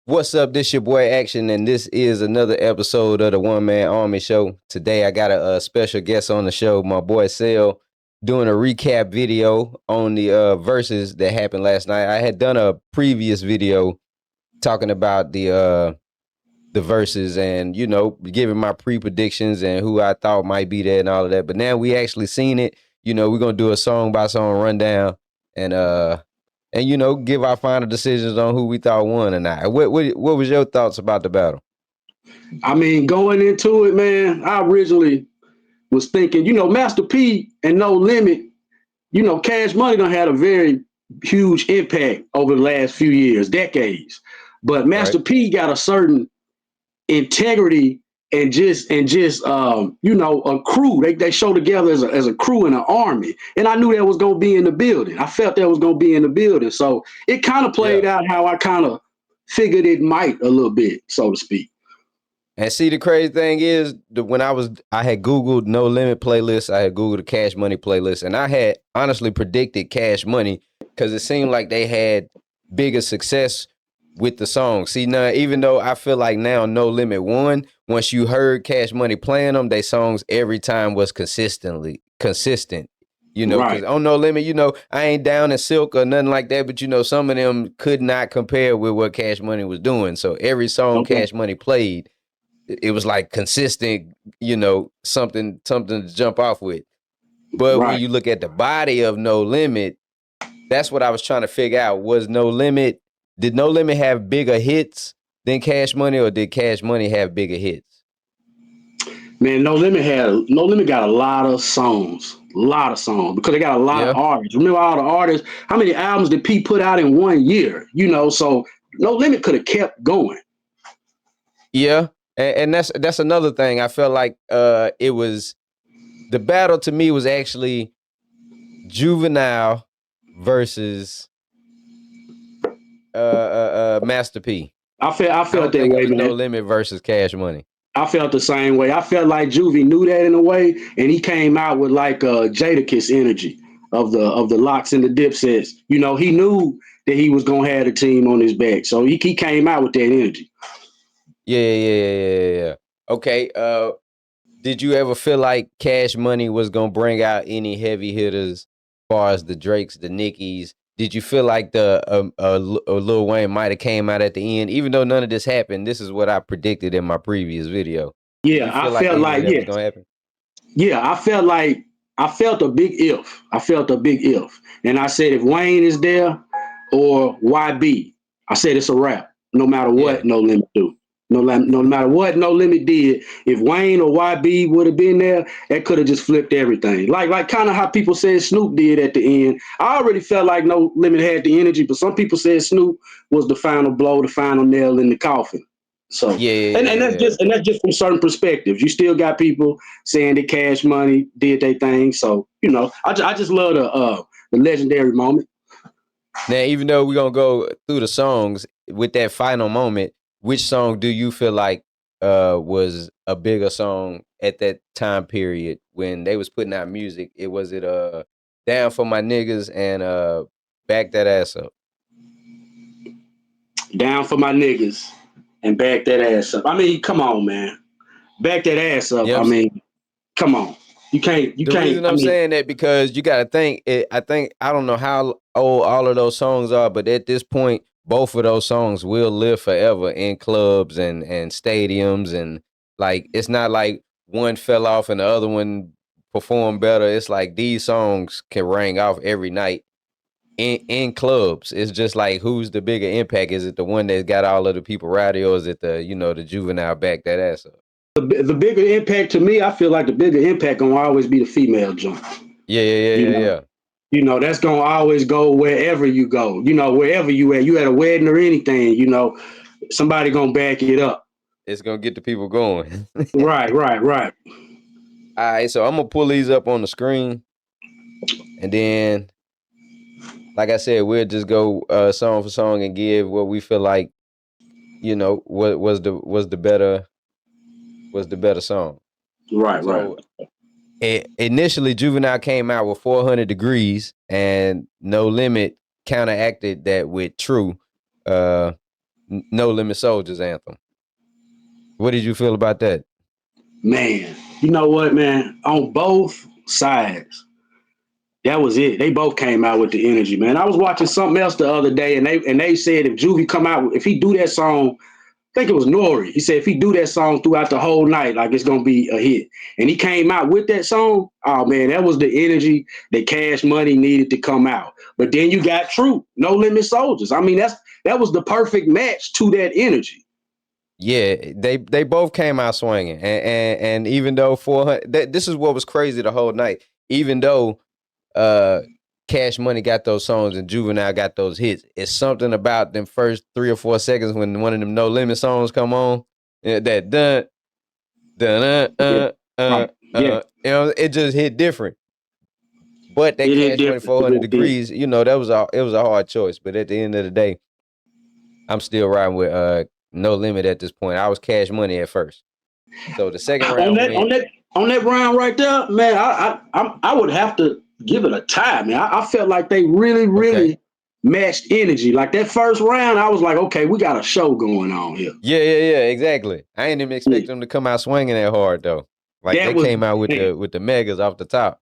What's up? This your boy Action, and this is another episode of the One Man Army Show. Today, I got a special guest on the show, my boy Sel, doing a recap video on the Verzuz that happened last night. I had done a previous video talking about the Verzuz and giving my pre-predictions and who I thought might be there and all of that. But now we actually seen it. We're gonna do a song by song rundown and give our final decisions on who we thought won or not. What was your thoughts about the battle? I mean, going into it, man, I originally was thinking, Master P and No Limit, Cash Money done had a very huge impact over the last few years, decades. But Master P got a certain integrity and just a crew. They show together as a crew in an army. And I knew that was gonna be in the building. I felt that was gonna be in the building. So it kind of played out how I kind of figured it might a little bit, so to speak. And see, the crazy thing is when I had Googled No Limit playlist, I had Googled the Cash Money playlist, and I had honestly predicted Cash Money because it seemed like they had bigger success with the song. See, now, even though I feel like now No Limit won, once you heard Cash Money playing them, they songs every time was consistent. Because on No Limit, I ain't down in Silk or nothing like that, but some of them could not compare with what Cash Money was doing. So every song Cash Money played, it was like consistent, something to jump off with. But when you look at the body of No Limit, that's what I was trying to figure out. Did No Limit have bigger hits than Cash Money, or did Cash Money have bigger hits? Man, No Limit got a lot of songs because they got a lot of artists. Remember all the artists? How many albums did P put out in 1 year? So No Limit could have kept going. Yeah. And that's another thing. I felt like it was the battle to me was actually Juvenile versus Master P. I felt that way, man. No Limit versus Cash Money. I felt the same way. I felt like Juvie knew that in a way, and he came out with like Jadakiss energy of the Locks and the Dipsets. He knew that he was gonna have a team on his back, so he came out with that energy. Yeah. Okay. Did you ever feel like Cash Money was gonna bring out any heavy hitters, as far as the Drakes, the Nickies? Did you feel like the Lil Wayne might have came out at the end, even though none of this happened? This is what I predicted in my previous video. Yeah, I felt like was gonna happen? Yeah, I felt a big if. And I said if Wayne is there or YB, I said it's a wrap. No matter what, No Limit do. No matter what No Limit did, if Wayne or YB would have been there, that could have just flipped everything. Like kind of how people said Snoop did at the end. I already felt like No Limit had the energy, but some people said Snoop was the final blow, the final nail in the coffin. So that's just from certain perspectives. You still got people saying that Cash Money did their thing. So I just love the legendary moment. Now, even though we're gonna go through the songs with that final moment, which song do you feel like was a bigger song at that time period when they was putting out music? Was it Down for My Niggas and Back That Ass Up? Down for My Niggas and Back That Ass Up. I mean, come on, man. Back That Ass Up. Yep. I mean, come on. You can't. The reason I'm saying that because you got to think. I don't know how old all of those songs are, but at this point, both of those songs will live forever in clubs and stadiums, and like it's not like one fell off and the other one performed better. It's like these songs can ring off every night in clubs. It's just like who's the bigger impact? Is it the one that's got all of the people rowdy, or is it the the Juvenile Back That Ass Up? The bigger impact to me, I feel like the bigger impact gonna always be the female joint. Yeah. That's gonna always go wherever you go. Wherever you at a wedding or anything. Somebody gonna back it up. It's gonna get the people going. Right. All right, so I'm gonna pull these up on the screen, and then, like I said, we'll just go song for song and give what we feel like, what was the better song. Right. Initially, Juvenile came out with 400 Degrees, and No Limit counteracted that with True. No Limit Soldiers anthem. What did you feel about that? Man, you know what, man? On both sides, that was it. They both came out with the energy, man. I was watching something else the other day, and they said if Juvie come out, if he do that song, I think it was Nori. He said if he do that song throughout the whole night, like it's gonna be a hit. And he came out with that song. Oh man, that was the energy that Cash Money needed to come out. But then you got True, No Limit Soldiers. I mean, that was the perfect match to that energy. Yeah, they both came out swinging, and even though 400, this is what was crazy the whole night. Even though Cash Money got those songs and Juvenile got those hits, it's something about them first 3 or 4 seconds when one of them No Limit songs come on, that dun dun Yeah, yeah. it just hit different. But that It is Cash Money different. It 400 really did. degrees, that was it was a hard choice. But at the end of the day, I'm still riding with No Limit at this point. I was Cash Money at first. So the second on round that went. on that on that round right there, man, I would have to give it a tie, man. I felt like they Okay. really matched energy. Like that first round, I was like, okay, we got a show going on here. Yeah, exactly. I ain't even expect Yeah. them to come out swinging that hard though. Like That they was came out with man, the megas off the top.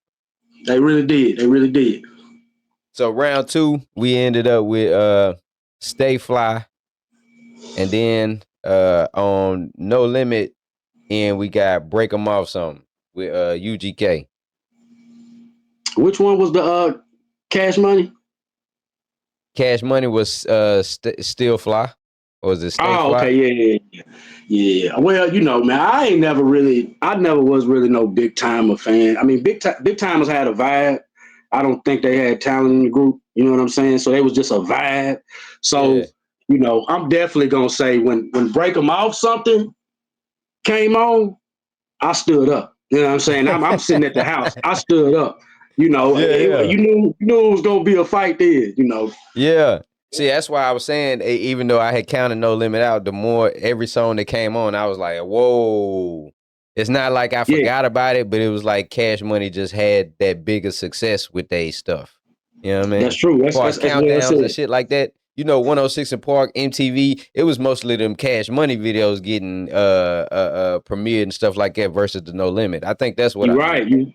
they really did. They really did. So round 2, we ended up with Stay Fly, and then on No Limit, and we got Break 'em Off something with UGK. Which one was the Cash Money? Cash Money was Still Fly, or was it Stay Oh, Fly? okay, yeah. Well, man, I never was really no big timer fan. I mean, big timers had a vibe. I don't think they had talent in the group. You know what I'm saying? So it was just a vibe. So, Yeah. I'm definitely gonna say when Break 'em Off something came on, I stood up. You know what I'm saying? I'm sitting at the house. I stood up. Yeah. You knew it was gonna be a fight there. Yeah. See, that's why I was saying, even though I had counted No Limit out, the more every song that came on, I was like, whoa. It's not like I Yeah, forgot about it, but it was like Cash Money just had that bigger success with their stuff. You know what I that's mean? true. As far as That's well countdowns and said. shit like that, 106 in Park, MTV, it was mostly them Cash Money videos getting premiered and stuff like that versus the No Limit. I think that's what You're I meant. right.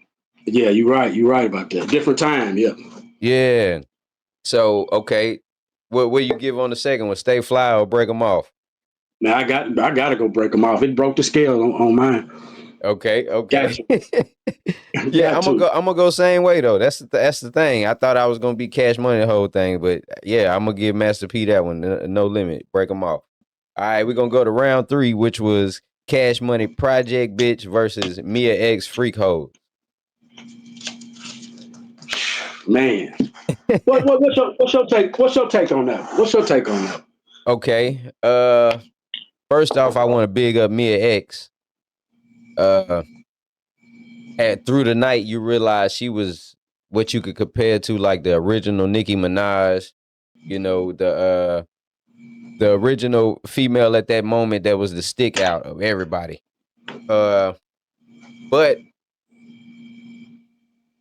You're right. You're right about that. Different time. Yeah. Yeah. So, okay. What you give on the second one? Stay Fly or Break 'em Off? Now I got to go break them off. It broke the scale on mine. Got Okay. to. Yeah, Got to. I'm gonna go same way though. That's the thing. I thought I was gonna be Cash Money the whole thing, but yeah, I'm gonna give Master P that one. No Limit. Break them off. All right, we're gonna go to round 3, which was Cash Money Project Bitch versus Mia X Freak Hoes. Man. What's your take? What's your take on that? What's your take on that? Okay. First off, I want to big up Mia X. Through the night, you realize she was what you could compare to like the original Nicki Minaj. The original female at that moment that was the stick out of everybody. But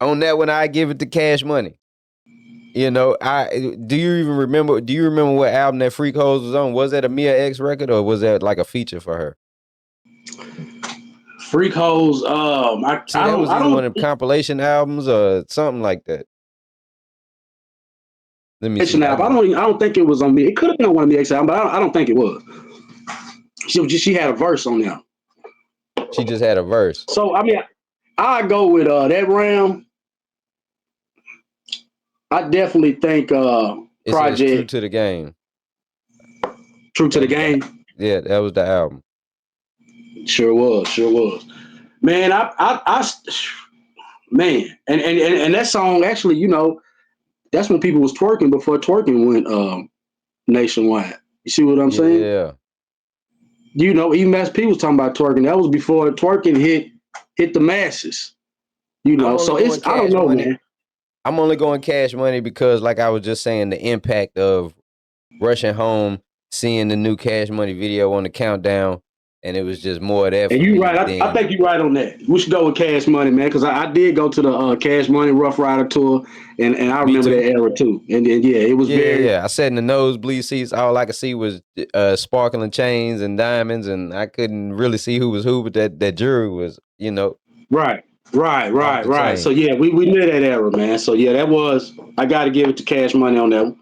on that one, I give it to Cash Money. Do you even remember? Do you remember what album that Freak Hoes was on? Was that a Mia X record or was that like a feature for her? Freak hoes. See, I that don't. was I either one don't. of them compilation albums or something like that. Let me see. I don't think it was on me. It could have been on one of the X albums, but I don't think it was. She had a verse on there. She just had a verse. So I mean, I go with that round. I definitely think It says "True Project to the Game." True to That the was the Game. Yeah, that was the album. Sure was. Sure was. Man, man, and that song actually, that's when people was twerking before twerking went nationwide. You see what I'm saying? Yeah, Even Mass P was talking about twerking. That was before twerking hit the masses. I'm only So going I don't Cash know, Money. man. I'm only going Cash Money because, like I was just saying, the impact of rushing home, seeing the new Cash Money video on the countdown, and it was just more of that And for you me. right. I Then think you're right on that. We should go with Cash Money, man, because I did go to the Cash Money Rough Rider tour, and I me remember that too. era too. And yeah, it was Yeah, yeah, very yeah. I sat in the nosebleed seats. All I could see was sparkling chains and diamonds, and I couldn't really see who was who. But that jury was, right, off the right. So chain. yeah, we knew that era, man. So yeah, that was. I got to give it to Cash Money on that one.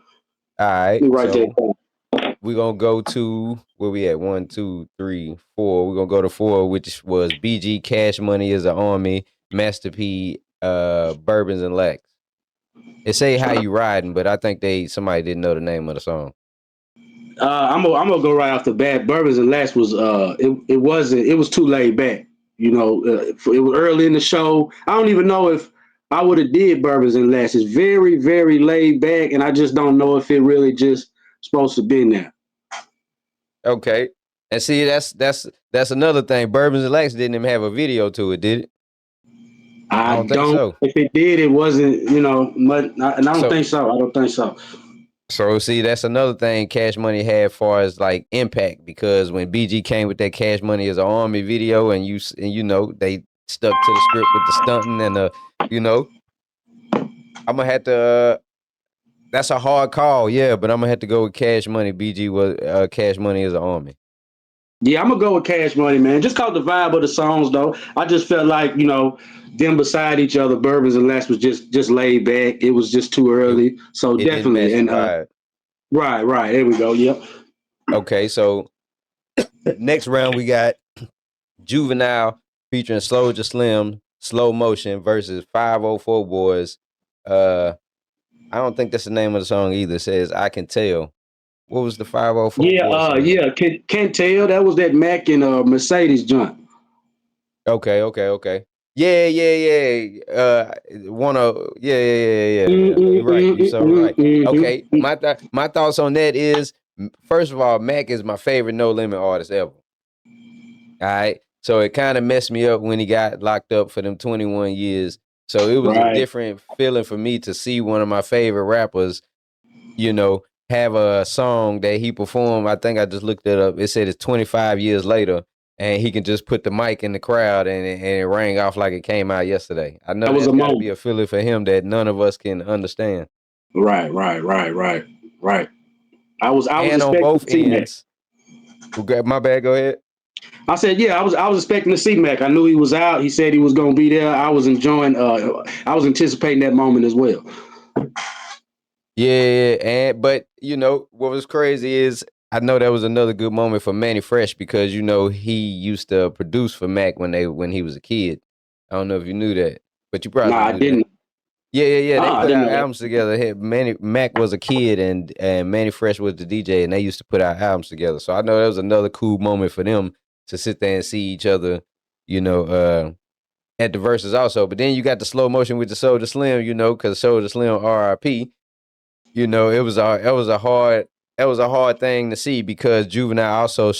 All right, Let me write that so down. we're gonna go to where we at? 1, 2, 3, 4. We're gonna go to 4, which was BG Cash Money is an Army, Master P, Bourbons and Lax. It say how you riding, but I think somebody didn't know the name of the song. I'm gonna go right off the bat. Bourbons and Last was it was too laid back. It was early in the show. I don't even know if I would have did Bourbons and Last. It's very very laid back, and I just don't know if it really just supposed to be in there. Okay. And see, that's another thing. Bourbons and Lax didn't even have a video to it, did it? I I don't think don't. so. If it did, it wasn't. And I don't So think so. I don't think so. so see, that's another thing Cash Money had far as like impact, because when BG came with that Cash Money as an Army video, and they stuck to the script with the stunting and you know, I'm gonna have to. That's a hard call, yeah, but I'm gonna have to go with Cash Money. BG was Cash Money as an Army. Yeah, I'm gonna go with Cash Money, man. Just cause the vibe of the songs, though. I just felt like them beside each other, Bourbons and Last was just laid back. It was just too It early, so it didn't definitely. match the And vibe. right, there we go. Yep. Okay, so next round we got Juvenile featuring Soldier Slim, Slow Motion versus 504 Boys. Uh, I don't think that's the name of the song either. It says I Can Tell. What was the 504 Yeah, Boys saying? yeah. Can't tell that was that Mac and Mercedes joint. Okay. Yeah. Yeah. You're right. You so right. Okay. Mm. My thoughts on that is, first of all, Mac is my favorite No Limit artist ever. All right. So it kind of messed me up when he got locked up for them 21 years. So it was a Right. different feeling for me to see one of my favorite rappers, have a song that he performed. I think I just looked it up. It said it's 25 years later, and he can just put the mic in the crowd and it rang off like it came out yesterday. I That know was a that's got to be moment. a feeling for him that none of us can understand. Right. I was And on expecting both to see Mac. ends, my bad, go ahead. I said, yeah, I was expecting to see Mac. I knew he was out. He said he was gonna be there. I was enjoying. I was anticipating that moment as well. Yeah, but what was crazy is I know that was another good moment for Manny Fresh, because he used to produce for Mac when he was a kid. I don't know if you knew that, but you Nah, probably I knew that. didn't. Yeah. They I put didn't out know that. albums together. Manny Mac was a kid, and Manny Fresh was the DJ, and they used to put out albums together. So I know that was another cool moment for them to sit there and see each other, at the verses also. But then you got the slow motion with the Soulja Slim, because Soulja Slim RIP. It was a hard thing to see, because Juvenile also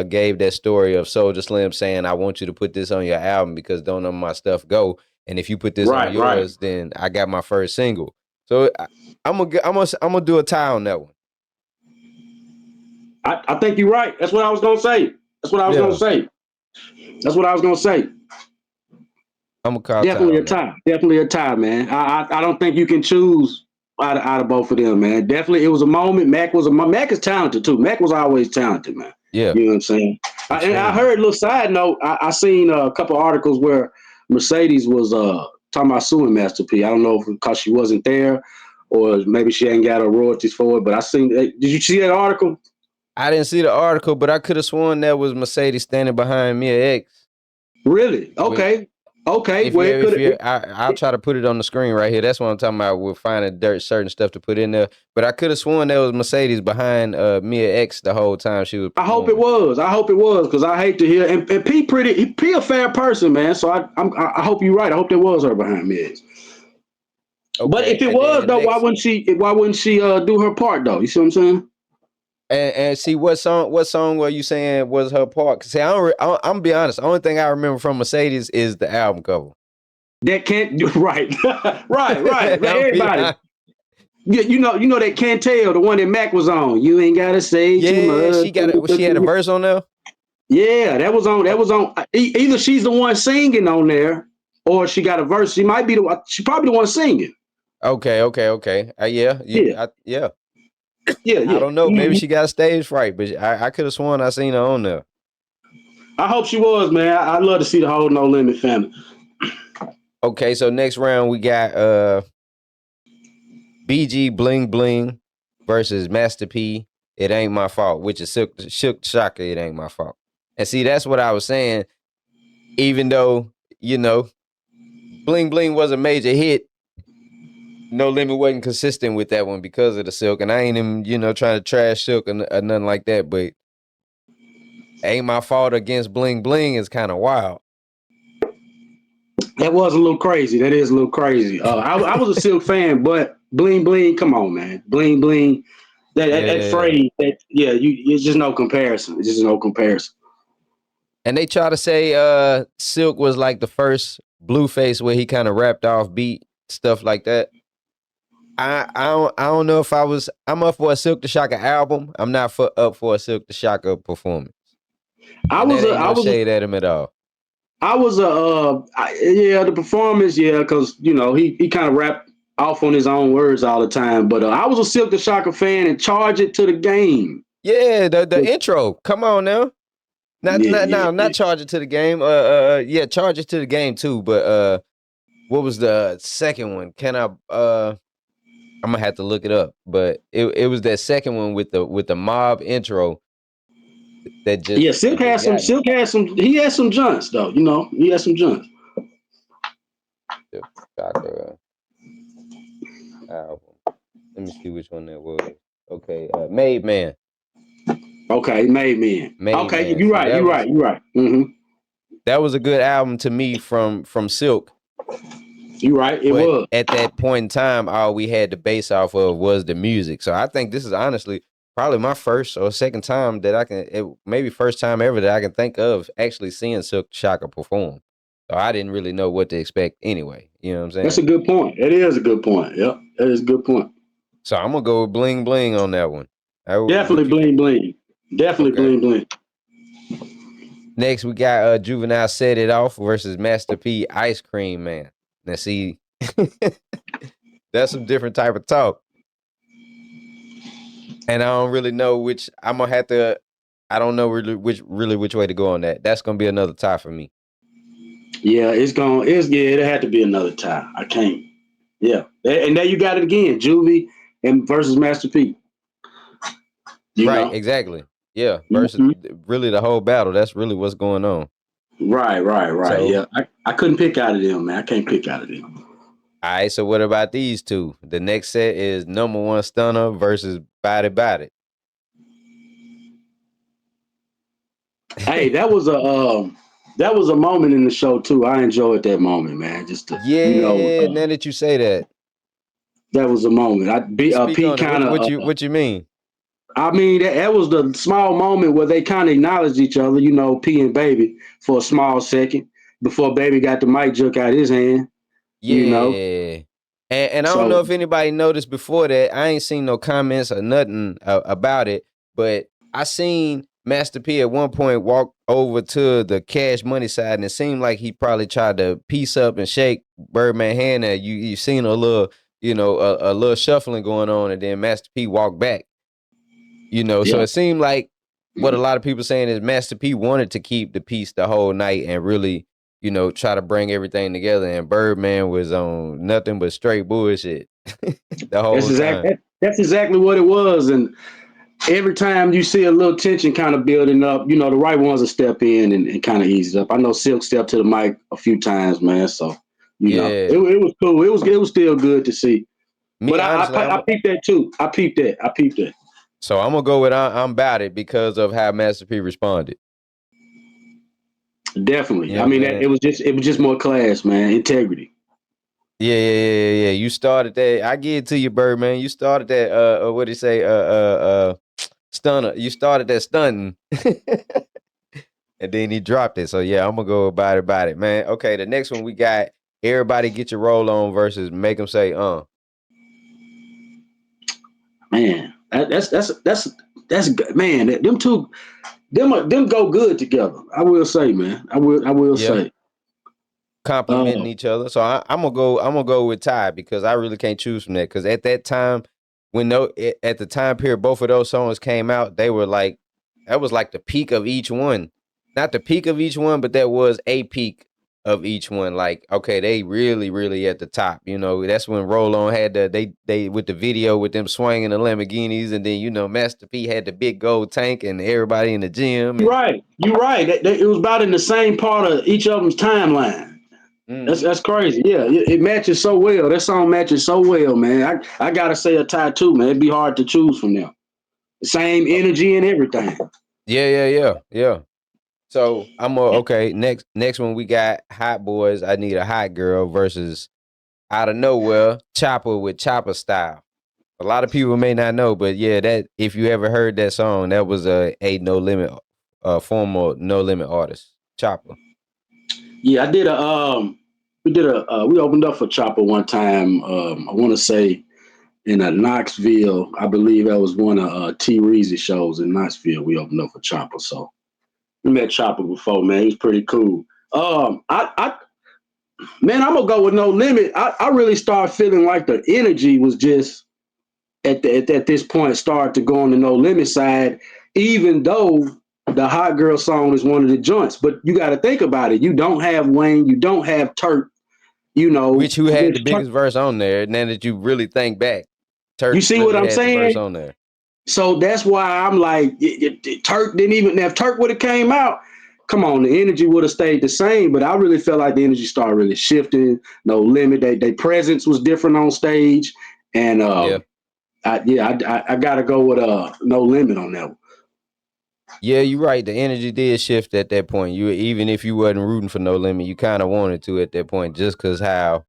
gave that story of Soulja Slim saying, "I want you to put this on your album because don't none of my stuff go, and if you put this on Right. yours, then I got my first single." So I'm gonna do a tie on that one. I think you're right. That's what I was gonna say. That's what I was gonna Yeah, say. That's what I was gonna say. I'm gonna call tie Definitely a on that one. tie. Definitely a tie, man. I don't think you can choose out of both of them, man. Definitely, it was a moment. Mac is talented too. Mac was always talented, man. Yeah, You know what I'm saying? And I extremely. heard a little side note. I seen a couple articles where Mercedes was talking about suing Master P. I don't know if because she wasn't there, or maybe she ain't got her royalties for it. But I seen. Did you see that article? I didn't see the article, but I could have sworn that was Mercedes standing behind Mia X. Really? With Okay. If Well, you it if could. you I'll try to put it on the screen right here. That's what I'm talking about. We're finding certain stuff to put in there. But I could have sworn there was Mercedes behind Mia X the whole time she was I hope it performing. was. I hope it was because I hate to hear. And P a fair person, man. So I hope you're right. I hope there was her behind me. But Okay, if it and was then though, why next, wouldn't she? Why wouldn't she do her part though? You see what I'm saying? and see what song were you saying was her part? 'Cause see, I'm gonna be honest. The only thing I remember from Mercedes is the album cover. That can't do right, right. But I'm be everybody, honest. yeah, you know that can't tell the one that Mac was on. You ain't gotta say too Yeah, much. she had a verse on there. Yeah, that was on. That was on. Either she's the one singing on there, or she got a verse. She might be the one. She probably the one singing. Okay. Yeah, Yeah, yeah. yeah, I yeah. don't know. Maybe Mhm. she got stage fright, but I could have sworn I seen her on there. I hope she was, man. I'd love to see the whole No Limit family. Okay, so next round we got BG Bling Bling versus Master P. It ain't my fault, which is Shook Shaka. It ain't my fault. And see, that's what I was saying. Even though Bling Bling was a major hit, No Limit wasn't consistent with that one because of the Silk. And I ain't even trying to trash Silk or nothing like that. But ain't my fault against Bling Bling is kind of wild. That was a little crazy. That is a little crazy. I was a Silk fan, but Bling Bling, come on, man. Bling Bling, that Yeah. phrase, it's just no comparison. It's just no comparison. And they try to say Silk was like the first Blueface where he kind of rapped off beat, stuff like that. I don't know if I'm up for a Silk the Shocker album. I'm not up for a Silk the Shocker performance. I And was that a, ain't I no was, shade at him at all. I was a, yeah, the performance, yeah, because he kind of rapped off on his own words all the time. But I was a Silk the Shocker fan and charge it to the game. Yeah, the intro. Come on now. Not Yeah, not yeah, now, yeah. not charge it to the game. Yeah, charge it to the game too. But what was the second one? I'm gonna have to look it up. But it was that second one with the mob intro that Yeah, it just got me. He had some junts though. He had some junts. The Shocker album. Let me see which one that was. Okay, Made Man. Okay, Made Men. Made Okay, Man. you're See, right. You're right. You're right. that was a good album to me from Silk. You're right. It But was. at that point in time, all we had to base off of was the music. So I think this is honestly probably my first or second time that maybe first time ever that I can think of actually seeing Silk Shaka perform. So I didn't really know what to expect anyway. You know what I'm That's saying? a good point. It is a good point. Yep, that is a good point. So I'm gonna go with Bling Bling on that one. Definitely What you think? bling bling. Definitely Okay. bling bling. Next, we got Juvenile Set It Off versus Master P Ice Cream Man. Now, see, that's some different type of talk. And I don't really know which I'm gonna have to. I don't know which way to go on that. That's gonna be another tie for me. Yeah, it had to be another tie. I can't. Yeah, and there you got it again. Juvie and versus Master P. You Right, know. exactly. Yeah, versus Mhm. really the whole battle. That's really what's going on. Right. So, Yeah, I couldn't pick out of them, man. I can't pick out of them. all right. So, what about these two? The next set is number one stunner versus body body. Hey, that was a moment in the show too. I enjoyed that moment, man. Just to Yeah. Now that you say that, that was a moment. I be speak Pete on it. kind of. What you mean? I mean, that was the small moment where they kind of acknowledged each other. P and Baby for a small second before Baby got the mic jerk out his hand. You know, Yeah. And I don't know so if anybody noticed before that. I ain't seen no comments or nothing about it, but I seen Master P at one point walk over to the Cash Money side, and it seemed like he probably tried to piece up and shake Birdman hand. That you seen a little, a little shuffling going on, and then Master P walked back. So yeah, it seemed like what a lot of people saying is Master P wanted to keep the peace the whole night and really, try to bring everything together. And Birdman was on nothing but straight bullshit the whole time. that's exactly what it was. And every time you see a little tension kind of building up, the right ones will step in and kind of ease it up. I know Silk stepped to the mic a few times, man. So Yeah. it was cool. It was still good to see. Me, But honestly, I peeped that too. I peeped that. so I'm gonna go with I'm about it because of how Master P responded. You Definitely. know I what I'm mean, saying? it was just more class, man. Integrity. Yeah. You started that. I give it to you, Birdman. You started that. What do you say? Stunner. You started that stunting. And then he dropped it. So yeah, I'm gonna go about it, man. Okay, the next one we got everybody get your roll on versus make them say Man, that's good. Man. Them two. them go good together. I will say, man. I will Yeah, say. complimenting Uh, each other. So I'm gonna go. I'm gonna go with Ty because I really can't choose from that. Because at that time, at the time period, both of those songs came out. They were like that was like the peak of each one. Not the peak of each one, but that was a peak of each one. Like okay, they really at the top. You know, that's when Roll On had they with the video with them swinging the Lamborghinis, and then Master P had the big gold tank and everybody in the gym you're and. right. You're right. It was about in the same part of each of them's timeline. Mm-hmm. That's crazy. Yeah, it matches so well. That song matches so well, man. I gotta say a tie too, man. It'd be hard to choose from them. Same energy and everything. Yeah. So okay. Next one we got Hot Boys. I Need a Hot Girl versus out of nowhere Chopper with Chopper Style. A lot of people may not know, but yeah, that if you ever heard that song, that was a No Limit, former No Limit artist, Chopper. Yeah, I did a we opened up for Chopper one time. I want to say in Knoxville. I believe that was one of T Reezy shows in Knoxville. We opened up for Chopper. So we met Chopper before, man. He's pretty cool. I man, I'm gonna go with No Limit. I really started feeling like the energy was just at this point started to go on the No Limit side, even though the Hot Girl song is one of the joints. But you got to think about it. You don't have Wayne. You don't have Turk. You know, Which who had the which Turk, biggest verse on there? Now that you really think back, you Turk see what really I'm had the verse saying? on there. So that's why I'm like, Turk didn't even. If Turk would have came out, come on, the energy would have stayed the same. But I really felt like the energy started really shifting. No Limit. They presence was different on stage, and Yeah. I got to go with No Limit on that one. Yeah, you're right. The energy did shift at that point. You even if you wasn't rooting for No Limit, you kind of wanted to at that point, just because how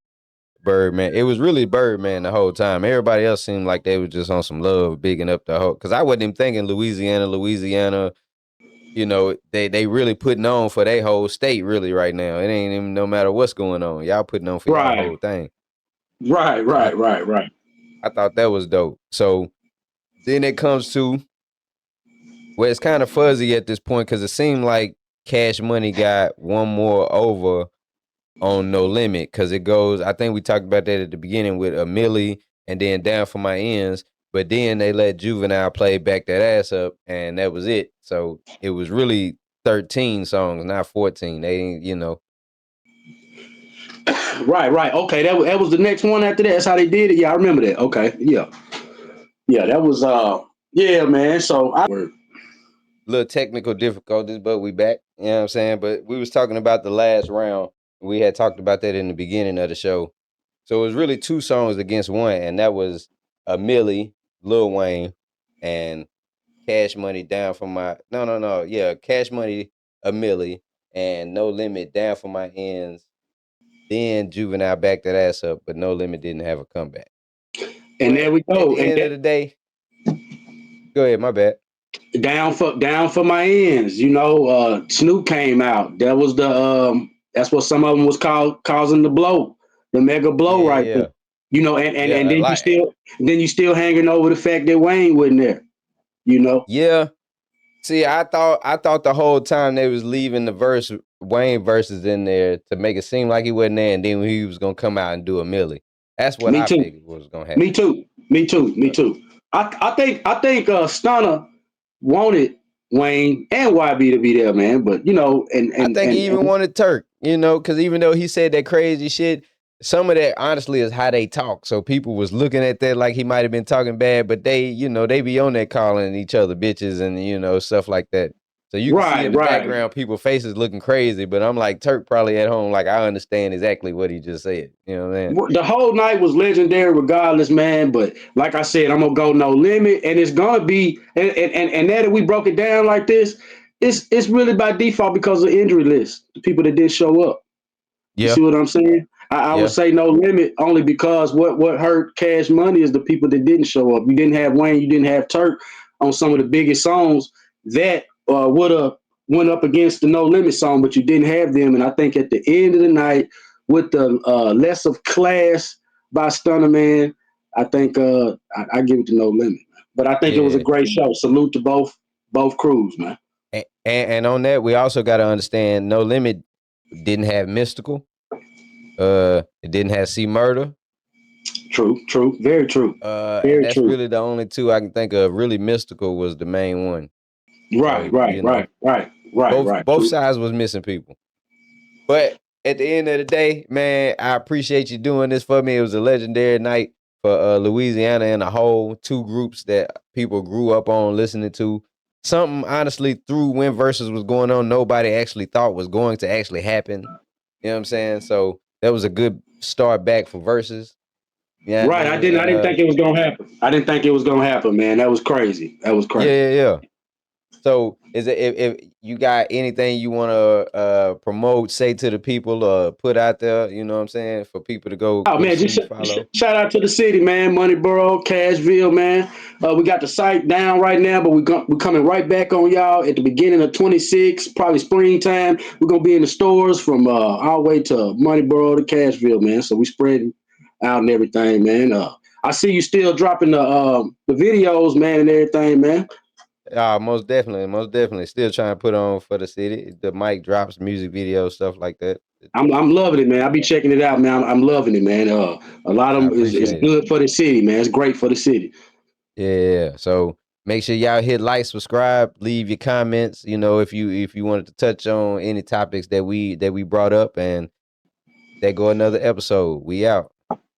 Birdman. It was really Birdman the whole time. Everybody else seemed like they was just on some love, bigging up the whole. Because I wasn't even thinking Louisiana. They really putting on for their whole state really right now. It ain't even no matter what's going on. Y'all putting on for y'all Right, whole thing. right, So right, right, right. I thought that was dope. So then it comes to where it's kind of fuzzy at this point because it seemed like Cash Money got one more over on No Limit because it goes. I think we talked about that at the beginning with a Millie and then Down for My Ends, but then they let Juvenile play Back That Ass Up, and that was it. So it was really 13 songs, not 14. They didn't, Right, right. Okay, that was the next one after that. That's how they did it. Yeah, I remember that. Okay, yeah, yeah. That was yeah, man. So I little technical difficulties, but we back. You know what I'm saying? But we was talking about the last round. We had talked about that in the beginning of the show. So it was really two songs against one, and that was a Millie, Lil Wayne, and Cash Money down for my no. Yeah, Cash Money, a Millie, and No Limit down for my ends. Then Juvenile backed that ass up, but No Limit didn't have a comeback. and But there we at go. the And end of the day, go ahead, my bad. down for my ends. You know, Snoop came out. That was the that's what some of them was called causing the blow, the mega blow Yeah, right there. yeah. You know, and Yeah, like then you still hanging over the fact that Wayne wasn't there. You know. yeah. See, I thought the whole time they was leaving the Wayne verses in there to make it seem like he wasn't there, and then he was gonna come out and do a Millie. That's what Me I too. figured was gonna Me happen. too. Me too. Me Uh, too. I think Stunner wanted Wayne and YB to be there, man. But you know, I think he even and wanted Turk, because even though he said that crazy shit, some of that honestly is how they talk. So people was looking at that like he might have been talking bad, but they be on there calling each other bitches and stuff like that. So you can see right, in the right. background people faces looking crazy, but I'm like Turk probably at home like I understand exactly what he just said. You know what I'm saying? The whole night was legendary, regardless, man. But like I said, I'm gonna go No Limit, and it's gonna be, and now that we broke it down like this, it's really by default because of injury list, the people that did show up. You Yeah, see what I'm saying? I would yeah, say No Limit only because what hurt Cash Money is the people that didn't show up. You didn't have Wayne, you didn't have Turk on some of the biggest songs that would have went up against the No Limit song, but you didn't have them. And I think at the end of the night, with the less of class by Stunner Man, I think I give it to No Limit. But I think it was a yeah. great show. Salute to both crews, man. And on that, we also got to understand No Limit didn't have Mystical. It didn't have C Murder. True, true, very true, And very that's true. really the only two I can think of. Really, Mystical was the main one. Right, So, right, you know, right, right, right, both right. both True. sides was missing people. But at the end of the day, man, I appreciate you doing this for me. It was a legendary night for Louisiana and a whole, two groups that people grew up on listening to. Something honestly through when Verzuz was going on, nobody actually thought was going to actually happen. You know what I'm saying? So that was a good start back for Verzuz. You know what I Right. mean? I And didn't think it was gonna happen. I didn't think it was gonna happen, man. That was crazy. That was yeah, crazy. yeah, yeah. So is it if you got anything you want to promote, say to the people, put out there, you know what I'm saying, for people to Oh go man, see, follow. shout out to the city, man. Moneyboro, Cashville, man. We got the site down right now, but we're coming right back on y'all at the beginning of 26, probably springtime. We're gonna be in the stores from all the way to Moneyboro to Cashville, man. So we spreading out and everything, man. I see you still dropping the videos, man, and everything, man. Most definitely, most definitely. Still trying to put on for the city. The mic drops, music videos, stuff like that. I'm loving it, man. I'll be checking it out, man. I'm loving it, man. A lot I of them is appreciate it. good for the city, man. It's great for the city. Yeah. So make sure y'all hit like, subscribe, leave your comments. You know, if you wanted to touch on any topics that we brought up, and there go another episode. We out.